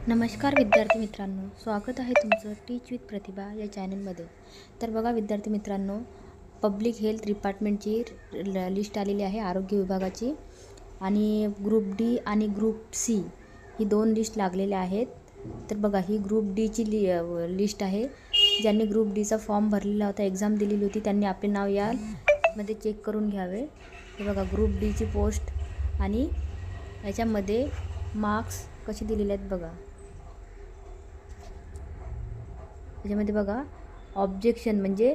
नमस्कार विद्यार्थी मित्रांनो, स्वागत आहे तुमचं टीच विथ प्रतिभा या चॅनलमध्ये। तर बघा विद्यार्थी मित्रांनो, पब्लिक हेल्थ डिपार्टमेंटची लिस्ट आलेली आहे आरोग्य विभागाची, आणि ग्रुप डी आणि ग्रुप सी ही दोन लिस्ट लागलेल्या आहेत। तर बघा ही ग्रुप डीची लिस्ट आहे। ज्यांनी ग्रुप डीचा फॉर्म भरलेला होता, एक्झाम दिलेली होती, त्यांनी आपले नाव यामध्ये चेक करून घ्यावे। हे बघा ग्रुप डीची पोस्ट आणि याच्यामध्ये मार्क्स कसे दिलेले आहेत बघा। त्याच्यामध्ये बघा ऑब्जेक्शन म्हणजे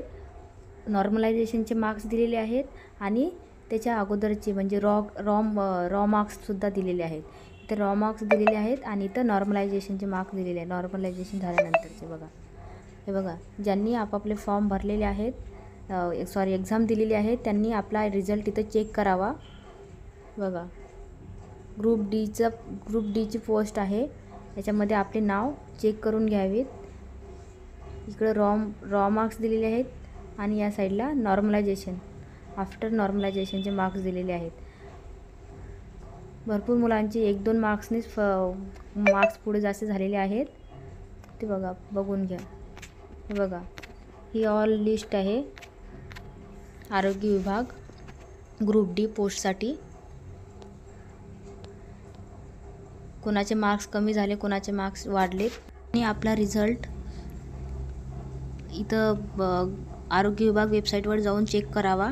नॉर्मलायझेशनचे मार्क्स दिलेले आहेत आणि त्याच्या अगोदरचे म्हणजे रॉ मार्क्ससुद्धा दिलेले आहेत। इथं रॉ मार्क्स दिलेले आहेत आणि इथं नॉर्मलायझेशनचे मार्क्स दिलेले आहेत, नॉर्मलायझेशन झाल्यानंतरचे बघा। हे बघा ज्यांनी आपापले फॉर्म भरलेले आहेत, एक्झाम दिलेली आहे, त्यांनी आपला रिझल्ट इथं चेक करावा। बघा ग्रुप डीची पोस्ट आहे, याच्यामध्ये आपले नाव चेक करून घ्यावेत। इकडे रॉ मार्क्स दिलेले आहेत आणि या साईडला नॉर्मलायझेशन, आफ्टर नॉर्मलायझेशनचे मार्क्स दिलेले आहेत। भरपूर मुलांचे 1-2 मार्क्सनीच मार्क्स पुढे जास्त झालेले आहेत, ते बघा, बघून घ्या। हे बघा ही ऑल लिस्ट आहे आरोग्य विभाग ग्रुप डी पोस्टसाठी। कोणाचे मार्क्स कमी झाले, कोणाचे मार्क्स वाढलेत, आणि आपला रिझल्ट इथं आरोग्य विभाग वेबसाईटवर जाऊन चेक करावा।